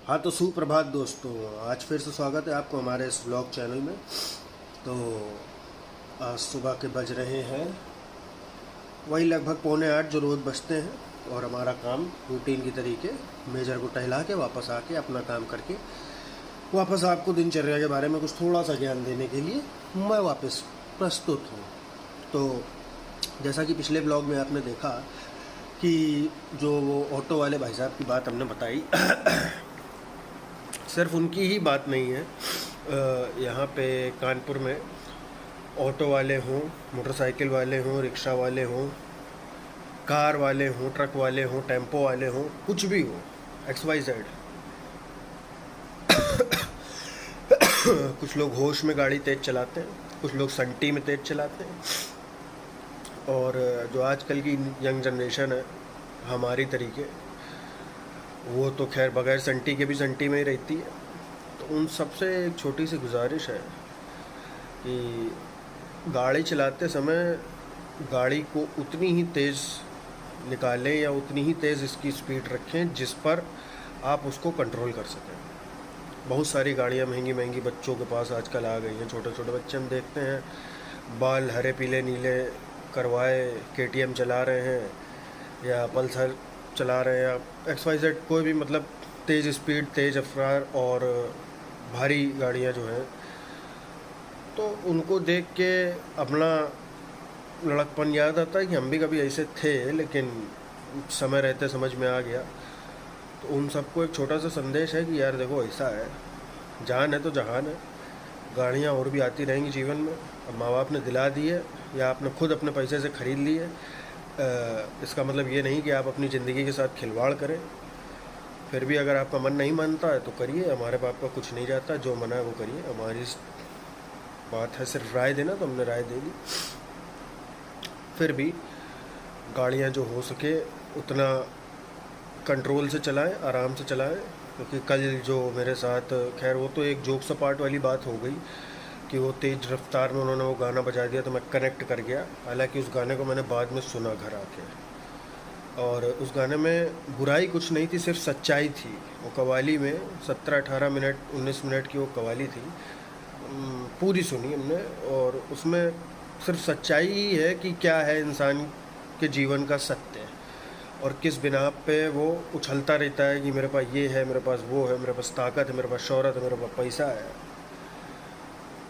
हाँ तो सुप्रभात दोस्तों, आज फिर से स्वागत है आपको हमारे इस ब्लॉग चैनल में। तो आज सुबह के बज रहे हैं वही लगभग 7:45 जो रोज़ बजते हैं, और हमारा काम रूटीन की तरीके मेजर को टहला के वापस आके अपना काम करके वापस आपको दिनचर्या के बारे में कुछ थोड़ा सा ज्ञान देने के लिए मैं वापस प्रस्तुत हूँ। तो जैसा कि पिछले ब्लॉग में आपने देखा कि जो वो ऑटो वाले भाई साहब की बात हमने बताई सिर्फ उनकी ही बात नहीं है। यहाँ पे कानपुर में ऑटो वाले हों, मोटरसाइकिल वाले हों, रिक्शा वाले हों, कार वाले हों, ट्रक वाले हों, टेम्पो वाले हों, कुछ भी हो, XYZ। कुछ लोग होश में गाड़ी तेज़ चलाते हैं, कुछ लोग संटी में तेज़ चलाते हैं, और जो आजकल की यंग जनरेशन है हमारी तरीके, वो तो खैर बगैर संटी के भी संटी में ही रहती है। तो उन सबसे एक छोटी सी गुजारिश है कि गाड़ी चलाते समय गाड़ी को उतनी ही तेज़ निकालें या उतनी ही तेज़ इसकी स्पीड रखें जिस पर आप उसको कंट्रोल कर सकें। बहुत सारी गाड़ियाँ महंगी महंगी बच्चों के पास आजकल आ गई हैं। छोटे छोटे बच्चे हम देखते हैं, बाल हरे पीले नीले करवाए KTM चला रहे हैं या पल्सर चला रहे हैं या XYZ, कोई भी मतलब तेज़ स्पीड, तेज़ रफ्तार और भारी गाड़ियाँ जो हैं। तो उनको देख के अपना लड़कपन याद आता है कि हम भी कभी ऐसे थे, लेकिन समय रहते समझ में आ गया। तो उन सबको एक छोटा सा संदेश है कि यार देखो, ऐसा है, जान है तो जहान है। गाड़ियाँ और भी आती रहेंगी जीवन में। अब माँ बाप ने दिला दी है या आपने खुद अपने पैसे से ख़रीद ली है, इसका मतलब ये नहीं कि आप अपनी ज़िंदगी के साथ खिलवाड़ करें। फिर भी अगर आपका मन नहीं मानता है तो करिए, हमारे बाप का कुछ नहीं जाता, जो मना है वो करिए। हमारी बात है सिर्फ राय देना, तो हमने राय दे दी। फिर भी गाड़ियाँ जो हो सके उतना कंट्रोल से चलाएं, आराम से चलाएं। क्योंकि कल जो मेरे साथ, खैर वो तो एक जोक सपाट वाली बात हो गई कि वो तेज़ रफ्तार में उन्होंने वो गाना बजा दिया तो मैं कनेक्ट कर गया। हालांकि उस गाने को मैंने बाद में सुना घर आके, और उस गाने में बुराई कुछ नहीं थी, सिर्फ सच्चाई थी। वो कव्वाली में 17-18 मिनट 19 मिनट की वो कव्वाली थी, पूरी सुनी हमने, और उसमें सिर्फ सच्चाई ही है कि क्या है इंसान के जीवन का सत्य, और किस बिना पे वो उछलता रहता है कि मेरे पास ये है, मेरे पास वो है, मेरे पास ताकत है, मेरे पास शोहरत है, मेरे पास पैसा है।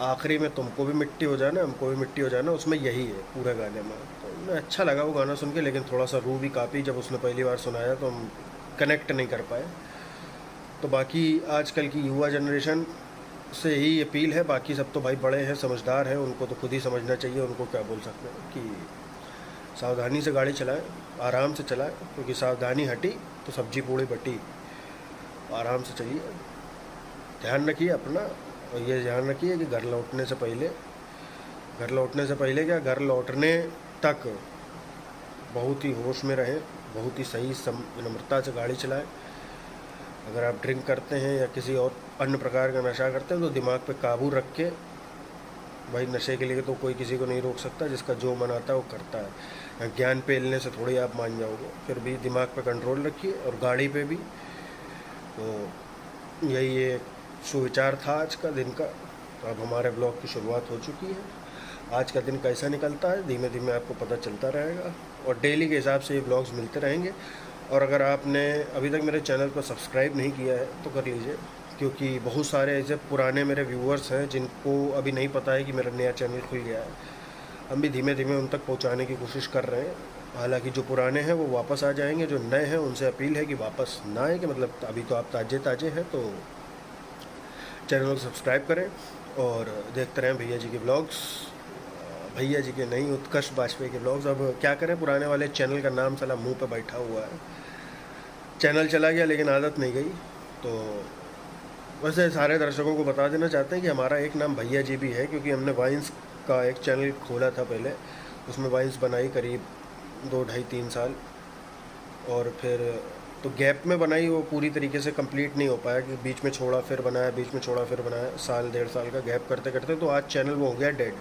आखिरी में तुमको भी मिट्टी हो जाना, हमको भी मिट्टी हो जाना, उसमें यही है पूरे गाने में। तो मुझे अच्छा लगा वो गाना सुन के, लेकिन थोड़ा सा रूह भी काँपी जब उसने पहली बार सुनाया, तो हम कनेक्ट नहीं कर पाए। तो बाकी आजकल की युवा जनरेशन से ही अपील है, बाकी सब तो भाई बड़े हैं, समझदार हैं, उनको तो खुद ही समझना चाहिए। उनको क्या बोल सकते हैं कि सावधानी से गाड़ी चलाएं, आराम से चलाएं, क्योंकि सावधानी हटी तो सब्जी पूड़ी बटी। आराम से चलिए, ध्यान रखिए अपना, और ये ध्यान रखिए कि घर लौटने से पहले क्या, घर लौटने तक बहुत ही होश में रहें, बहुत ही सही विनम्रता से गाड़ी चलाएं। अगर आप ड्रिंक करते हैं या किसी और अन्य प्रकार का नशा करते हैं तो दिमाग पे काबू रख के, भाई नशे के लिए तो कोई किसी को नहीं रोक सकता, जिसका जो मन आता है वो करता है। ज्ञान पेलने से थोड़ी आप मान जाओगे, फिर भी दिमाग पे कंट्रोल रखिए, और गाड़ी पे भी। तो यही एक सुविचार था आज का दिन का। तो अब हमारे ब्लॉग की शुरुआत हो चुकी है। आज का दिन कैसा निकलता है धीमे धीमे आपको पता चलता रहेगा, और डेली के हिसाब से ये ब्लॉग्स मिलते रहेंगे। और अगर आपने अभी तक मेरे चैनल को सब्सक्राइब नहीं किया है तो कर लीजिए, क्योंकि बहुत सारे ऐसे पुराने मेरे व्यूअर्स हैं जिनको अभी नहीं पता है कि मेरा नया चैनल खुल गया है। हम भी धीमे धीमे उन तक पहुंचाने की कोशिश कर रहे हैं। हालांकि जो पुराने हैं वो वापस आ जाएंगे, जो नए हैं उनसे अपील है कि वापस ना आए, कि मतलब अभी तो आप ताज़े हैं, तो चैनल को सब्सक्राइब करें और देखते रहें भैया जी के ब्लॉग्स, भैया जी के नहीं, उत्कर्ष बाजपेयी के ब्लॉग्स। अब क्या करें, पुराने वाले चैनल का नाम साला मुंह पे बैठा हुआ है। चैनल चला गया लेकिन आदत नहीं गई। तो वैसे सारे दर्शकों को बता देना चाहते हैं कि हमारा एक नाम भैया जी भी है, क्योंकि हमने वाइन्स का एक चैनल खोला था पहले, उसमें वाइन्स बनाई करीब 2-2.5-3 साल, और फिर तो गैप में बनाई, वो पूरी तरीके से कंप्लीट नहीं हो पाया, कि बीच में छोड़ा फिर बनाया, बीच में छोड़ा फिर बनाया, 1-1.5 साल का गैप करते करते तो आज चैनल वो हो गया डेड।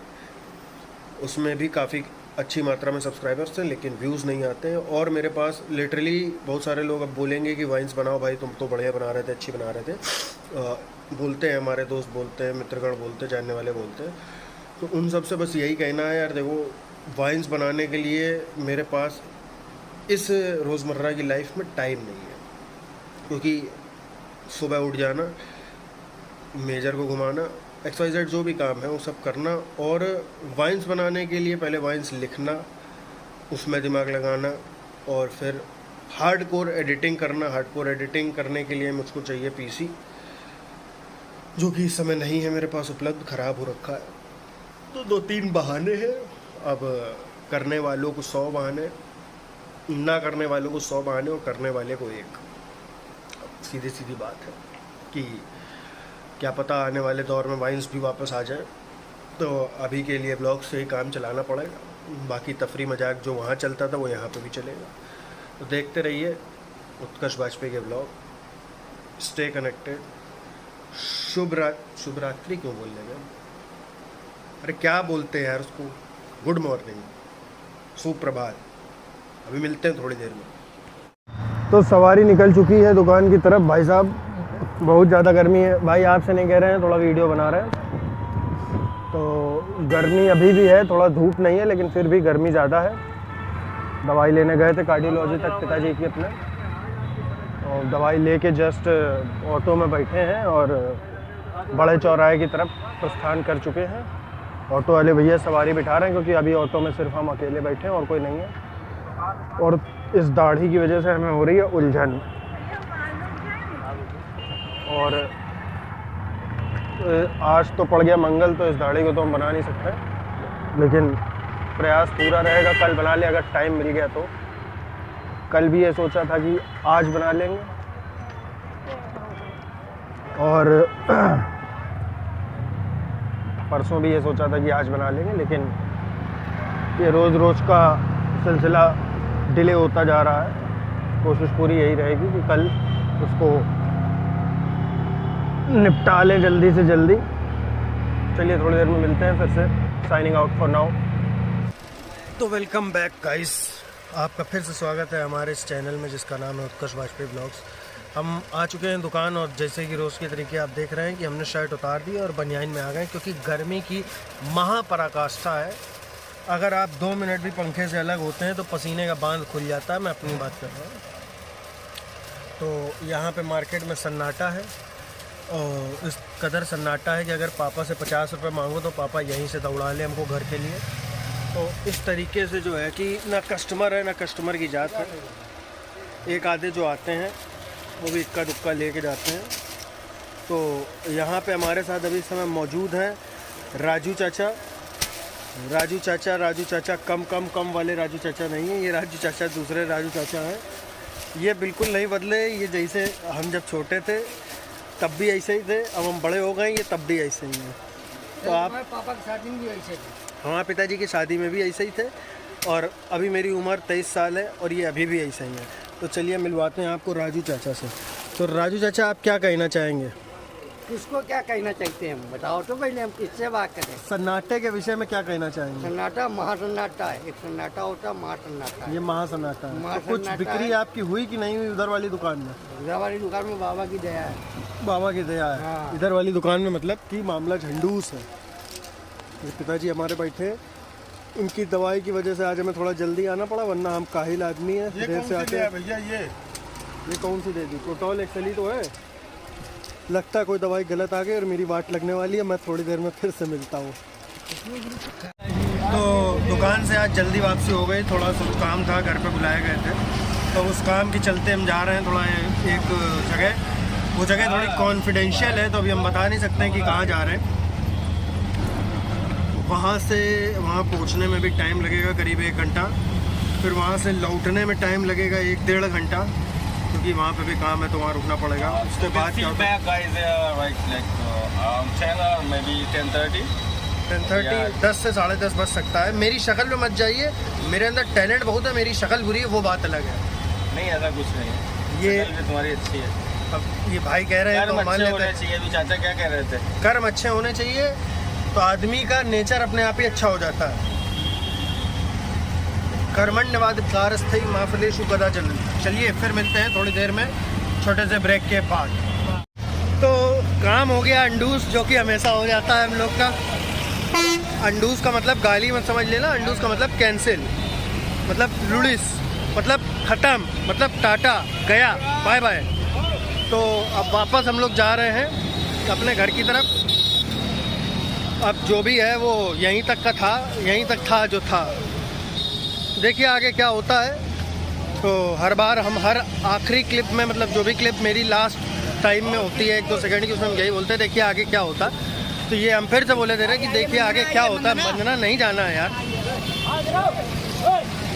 उसमें भी काफ़ी अच्छी मात्रा में सब्सक्राइबर्स हैं लेकिन व्यूज़ नहीं आते हैं। और मेरे पास लिटरली बहुत सारे लोग अब बोलेंगे कि वाइन्स बनाओ भाई, तुम तो बढ़िया बना रहे थे, अच्छी बना रहे थे। बोलते हैं हमारे दोस्त, बोलते हैं मित्रगण, बोलते हैं जानने वाले, बोलते हैं। तो उन सब से बस यही कहना है यार, देखो वाइन्स बनाने के लिए मेरे पास इस रोज़मर्रा की लाइफ में टाइम नहीं है, क्योंकि सुबह उठ जाना, मेजर को घुमाना, XYZ जो भी काम है वो सब करना, और वाइन्स बनाने के लिए पहले वाइन्स लिखना, उसमें दिमाग लगाना, और फिर हार्डकोर एडिटिंग करना। हार्डकोर एडिटिंग करने के लिए मुझको चाहिए PC, जो कि इस समय नहीं है मेरे पास उपलब्ध, ख़राब हो रखा है। तो 2-3 बहाने हैं। अब करने वालों को 100 बहाने, ना करने वालों को 100 बहाने, और करने वाले को एक। सीधी सीधी बात है कि क्या पता आने वाले दौर में वाइन्स भी वापस आ जाए, तो अभी के लिए ब्लॉग से ही काम चलाना पड़ेगा। बाकी तफरी मजाक जो वहाँ चलता था वो यहाँ पे भी चलेगा। तो देखते रहिए उत्कर्ष बाजपेयी के ब्लॉग। Stay connected. शुभ रात्रि क्यों बोल रहे हैं? अरे क्या बोलते हैं यार उसको? गुड मॉर्निंग, सुप्रभात। अभी मिलते हैं थोड़ी देर में। तो सवारी निकल चुकी है दुकान की तरफ। भाई साहब बहुत ज़्यादा गर्मी है। भाई आपसे नहीं कह रहे हैं, थोड़ा वीडियो बना रहे हैं। तो गर्मी अभी भी है, थोड़ा धूप नहीं है लेकिन फिर भी गर्मी ज़्यादा है। दवाई लेने गए थे कार्डियोलॉजी तक पिताजी की अपने, और दवाई लेके जस्ट ऑटो में बैठे हैं और बड़े चौराहे की तरफ प्रस्थान कर चुके हैं। ऑटो वाले भैया सवारी बिठा रहे हैं क्योंकि अभी ऑटो में सिर्फ हम अकेले बैठे हैं और कोई नहीं है। और इस दाढ़ी की वजह से हमें हो रही है उलझन। और आज तो पड़ गया मंगल, तो इस दाढ़ी को तो हम बना नहीं सकते, लेकिन प्रयास पूरा रहेगा। कल बना ले अगर टाइम मिल गया तो। कल भी ये सोचा था कि आज बना लेंगे, और परसों भी ये सोचा था कि आज बना लेंगे, लेकिन ये रोज़ का सिलसिला डिले होता जा रहा है। कोशिश पूरी यही रहेगी कि कल उसको निपटा लें जल्दी से जल्दी। चलिए थोड़ी देर में मिलते हैं फिर से। Signing out for now. तो वेलकम बैक गाइस, आपका फिर से स्वागत है हमारे इस चैनल में जिसका नाम है उत्कर्ष बाजपेयी ब्लॉग्स। हम आ चुके हैं दुकान, और जैसे कि रोज़ के तरीके आप देख रहे हैं कि हमने शर्ट उतार दी और बनियान में आ गए, क्योंकि गर्मी की महापराकाष्ठा है। अगर आप 2 मिनट भी पंखे से अलग होते हैं तो पसीने का बांध खुल जाता है। मैं अपनी बात कर रहा हूँ। तो यहाँ पे मार्केट में सन्नाटा है, और इस कदर सन्नाटा है कि अगर पापा से 50 रुपये मांगो तो पापा यहीं से दौड़ा ले हमको घर के लिए। तो इस तरीके से जो है कि ना कस्टमर है ना कस्टमर की जात है। एक आधे जो आते हैं वो भी इक्का दुक्का लेके जाते हैं। तो यहाँ पे हमारे साथ अभी इस समय मौजूद हैं राजू चाचा। राजू चाचा कम वाले राजू चाचा नहीं है, ये राजू चाचा दूसरे राजू चाचा हैं। ये बिल्कुल नहीं बदले। ये जैसे हम जब छोटे थे तब भी ऐसे ही थे, अब हम बड़े हो गए, ये तब भी ऐसे ही हैं। तो आप पापा की शादी में भी ऐसे थे? हाँ, पिताजी की शादी में भी ऐसे ही थे, और अभी मेरी उम्र 23 साल है और ये अभी भी ऐसे ही है। तो चलिए मिलवाते हैं आपको राजू चाचा से। तो राजू चाचा आप क्या कहना चाहेंगे? किसको क्या कहना चाहते हैं हम बताओ तो पहले, हम किससे बात करें? सन्नाटे के विषय में क्या कहना चाहेंगे? सन्नाटा महासन्नाटा है। एक सन्नाटा होता है, महासन्नाटा है। ये महासन्नाटा है। तो कुछ महासन्नाटा बिक्री है। आपकी हुई कि नहीं हुई उधर वाली दुकान में? इधर वाली दुकान में बाबा की दया है। बाबा की दया है। हाँ। इधर वाली दुकान में मतलब कि मामला झंडूस है। ये पिताजी हमारे बैठे हैं, इनकी दवाई की वजह से आज हमें थोड़ा जल्दी आना पड़ा, वरना हम काहिल आदमी है, देर से आते हैं। भैया ये कौन सी दे दी? टोटॉल एक्सली तो है। लगता है कोई दवाई गलत आ गई और मेरी वाट लगने वाली है। मैं थोड़ी देर में फिर से मिलता हूँ। तो दुकान से आज जल्दी वापसी हो गई, थोड़ा सा काम था, घर पे बुलाए गए थे, तो उस काम के चलते हम जा रहे हैं थोड़ा एक जगह। वो जगह थोड़ी कॉन्फिडेंशियल है, तो अभी हम बता नहीं सकते हैं कि कहाँ जा रहे हैं। वहाँ से वहाँ पहुँचने में भी टाइम लगेगा करीब 1 घंटा, फिर वहाँ से लौटने में टाइम लगेगा 1-1.5 घंटा, क्योंकि वहाँ पे भी काम है तो वहाँ रुकना पड़ेगा। उसके बाद क्या होता है? 10 से 10:30 बज सकता है। मेरी शक्ल में मत जाइए, मेरे अंदर टैलेंट बहुत है, मेरी शक्ल बुरी है वो बात अलग है। नहीं, ऐसा कुछ नहीं है, ये तुम्हारी अच्छी है। अब ये भाई कह रहे हैं तो मान लेते हैं। चाहिए। अभी चाचा क्या कह रहे थे? कर्म अच्छे होने चाहिए, तो आदमी का नेचर अपने आप ही अच्छा हो जाता है। कर्मण्य वाधिकारस्थै मा फलेषु कदाचन। चलिए फिर मिलते हैं थोड़ी देर में छोटे से ब्रेक के बाद। तो काम हो गया अंडूस, जो कि हमेशा हो जाता है हम लोग का। अंडूस का मतलब गाली मत समझ लेना, अंडूस का मतलब कैंसिल, मतलब लुड़िस, मतलब ख़त्म, मतलब टाटा गया, बाय बाय। तो अब वापस हम लोग जा रहे हैं अपने घर की तरफ। अब जो भी है वो यहीं तक का था, यहीं तक था जो था। देखिए आगे क्या होता है। तो हर बार हम हर आखिरी क्लिप में, मतलब जो भी क्लिप मेरी लास्ट टाइम में होती है 1-2 सेकंड की, उसमें हम यही बोलते हैं देखिए आगे क्या होता है। तो ये हम फिर से बोले दे रहे हैं कि देखिए आगे क्या होता है। वंदना नहीं जाना है यार,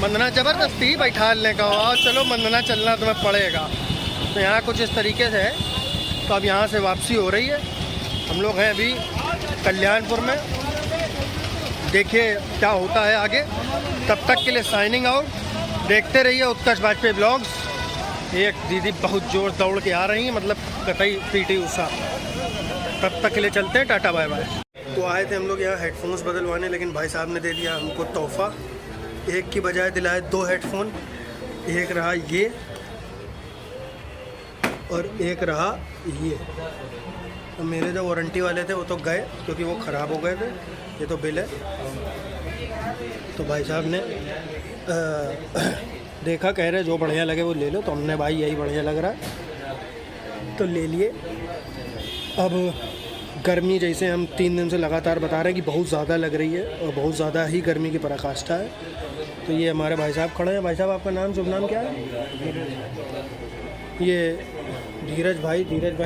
वंदना ज़बरदस्ती बैठा लेने का, और चलो वंदना चलना तुम्हें पड़ेगा। तो यहाँ कुछ इस तरीके से है। तो अब यहाँ से वापसी हो रही है। हम लोग हैं अभी कल्याणपुर में। देखिए क्या होता है आगे। तब तक के लिए साइनिंग आउट। देखते रहिए उत्कर्ष वाजपेयी ब्लॉग्स। एक दीदी बहुत जोर दौड़ के आ रही हैं, मतलब कतई पीटी उषा। तब तक के लिए चलते हैं, टाटा बाय बाय। तो आए थे हम लोग यहाँ हेडफोन्स बदलवाने, लेकिन भाई साहब ने दे दिया हमको तोहफा। एक की बजाय दिलाए 2 हेडफोन। एक रहा ये और एक रहा ये। तो मेरे जो वारंटी वाले थे वो तो गए क्योंकि वो ख़राब हो गए थे। ये तो बिल है। तो भाई साहब ने देखा, कह रहे जो बढ़िया लगे वो ले लो। तो हमने भाई यही बढ़िया लग रहा है तो ले लिए। अब गर्मी जैसे हम 3 दिन से लगातार बता रहे हैं कि बहुत ज़्यादा लग रही है और बहुत ज़्यादा ही गर्मी की पराकाष्ठा है। तो ये हमारे भाई साहब खड़े हैं। भाई साहब आपका नाम, शुभ नाम क्या है? ये धीरज भाई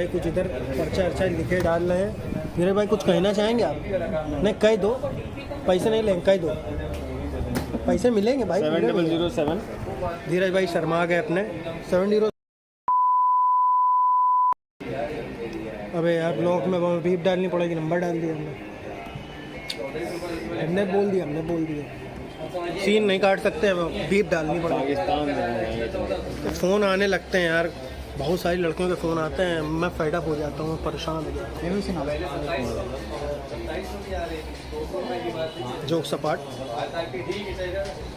कुछ इधर पर्चा अर्चा लिखे डाल रहे हैं। धीरज भाई कुछ कहना चाहेंगे आप? नहीं कह दो, पैसे नहीं लेंगे, कह दो, पैसे मिलेंगे भाई। 7007। धीरज भाई शर्मा गए अपने 70। अबे यार ब्लॉक में बीप डालनी पड़ेगी, नंबर डाल दिया हमने बोल दिया। सीन नहीं काट सकते, बीप डालनी पड़ेगी। तो फ़ोन आने लगते हैं यार, बहुत सारी लड़कियों के फ़ोन आते हैं। मैं फेड अप हो जाता हूँ, परेशान हो जाता हूँ। जोक सपाट।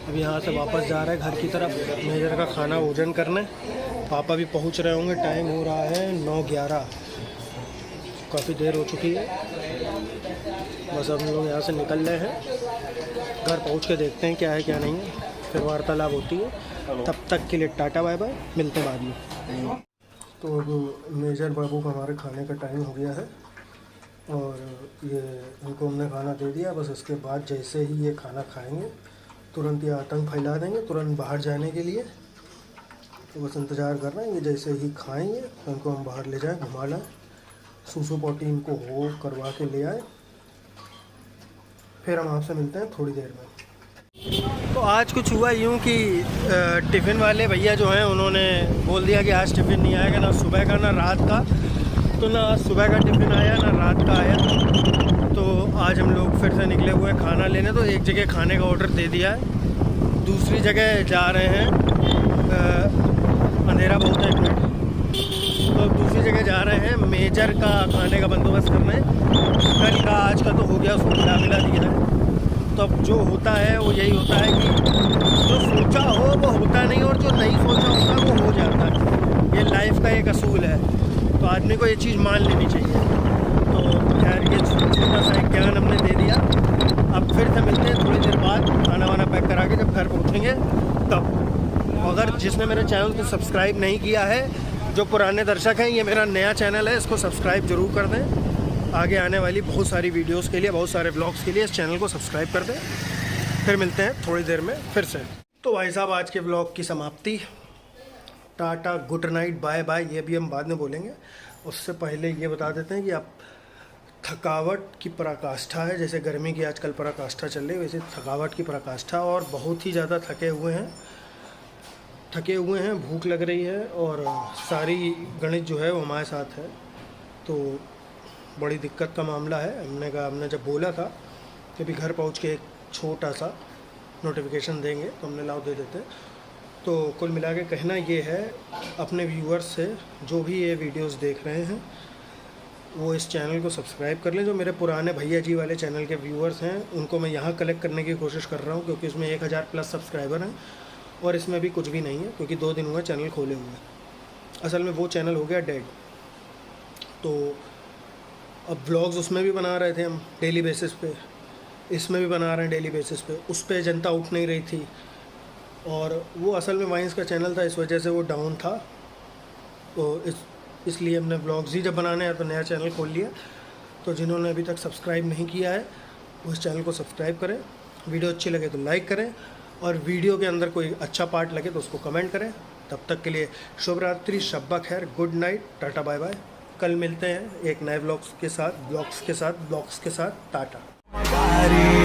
अब यहाँ से वापस जा रहे हैं घर की तरफ, मेजर का खाना भोजन करने। पापा भी पहुँच रहे होंगे। टाइम हो रहा है 9:11, काफ़ी देर हो चुकी है। बस अब हम लोग यहाँ से निकल रहे हैं। घर पहुँच के देखते हैं क्या है क्या नहीं है, फिर वार्तालाप होती है। तब तक के लिए टाटा बाय बाय, मिलते हैं बाद में। तो अब मेजर बाबू का हमारे खाने का टाइम हो गया है और ये उनको हमने खाना दे दिया। बस उसके बाद जैसे ही ये खाना खाएंगे तुरंत ये आतंक फैला देंगे, तुरंत बाहर जाने के लिए। तो बस इंतज़ार कर रहे हैं, ये जैसे ही खाएंगे तो उनको हम बाहर ले जाएं, घुमा लाएँ, सूसू पोटी इनको हो करवा के ले आए। फिर हम आपसे मिलते हैं थोड़ी देर में। तो आज कुछ हुआ यूँ कि टिफ़िन वाले भैया जो हैं उन्होंने बोल दिया कि आज टिफ़िन नहीं आएगा, ना सुबह का ना रात का। तो ना आज सुबह का टिफ़िन आया ना रात का आया। तो आज हम लोग फिर से निकले हुए खाना लेने। तो एक जगह खाने का ऑर्डर दे दिया है, दूसरी जगह जा रहे हैं। अंधेरा बहुत है, 1 मिनट। तो दूसरी जगह जा रहे हैं मेजर का खाने का बंदोबस्त करने। कल का आज का तो हो गया, उसको मिला दिया है। तो अब जो होता है वो यही होता है कि जो सोचा हो वो होता नहीं, और जो नहीं सोचा होता वो हो जाता है। ये लाइफ का एक असूल है, तो आदमी को ये चीज़ मान लेनी चाहिए। तो खैर ये छोटा सा एक ज्ञान हमने दे दिया। अब फिर से मिलते हैं थोड़ी देर बाद, खाना वाना पैक करा के जब घर पहुँचेंगे तब। अगर जिसने मेरे चैनल को सब्सक्राइब नहीं किया है, जो पुराने दर्शक हैं, ये मेरा नया चैनल है, इसको सब्सक्राइब ज़रूर कर दें। आगे आने वाली बहुत सारी वीडियोस के लिए, बहुत सारे ब्लॉग्स के लिए इस चैनल को सब्सक्राइब कर दें। फिर मिलते हैं थोड़ी देर में फिर से। तो भाई साहब आज के ब्लॉग की समाप्ति। Tata, good night, bye bye, ये भी हम बाद में बोलेंगे। उससे पहले ये बता देते हैं कि आप थकावट की पराकाष्ठा है, जैसे गर्मी की आजकल पराकाष्ठा चल रही है, वैसे थकावट की पराकाष्ठा। और बहुत ही ज़्यादा थके हुए हैं, भूख लग रही है और सारी गणित जो है वो हमारे साथ है। तो बड़ी दिक्कत का मामला है। हमने जब बोला था कि अभी घर पहुंच के एक छोटा सा नोटिफिकेशन देंगे, तो हमने लाओ दे देते। तो कुल मिला के कहना ये है अपने व्यूअर्स से, जो भी ये वीडियोस देख रहे हैं, वो इस चैनल को सब्सक्राइब कर लें। जो मेरे पुराने भैया जी वाले चैनल के व्यूअर्स हैं उनको मैं यहाँ कलेक्ट करने की कोशिश कर रहा हूँ, क्योंकि इसमें 1000 प्लस सब्सक्राइबर हैं और इसमें भी कुछ भी नहीं है, क्योंकि 2 दिन हुआ चैनल खोले हुए। असल में वो चैनल हो गया डेड। तो अब व्लॉग्स उसमें भी बना रहे थे हम डेली बेसिस पे, इसमें भी बना रहे हैं डेली बेसिस पे। उस पर जनता उठ नहीं रही थी और वो असल में वाइंस का चैनल था, इस वजह से वो डाउन था। तो इसलिए हमने व्लॉग्स ही जब बनाने हैं तो नया चैनल खोल लिया। तो जिन्होंने अभी तक सब्सक्राइब नहीं किया है उस चैनल को सब्सक्राइब करें, वीडियो अच्छी लगे तो लाइक करें और वीडियो के अंदर कोई अच्छा पार्ट लगे तो उसको कमेंट करें। तब तक के लिए शुभ रात्रि, शब्बा खैर, good night, tata bye bye. कल मिलते हैं एक नए ब्लॉग्स के साथ। Tata.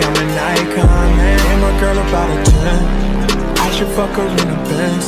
I'm an icon, man. And my girl about a 10. I should fuck her in the Benz.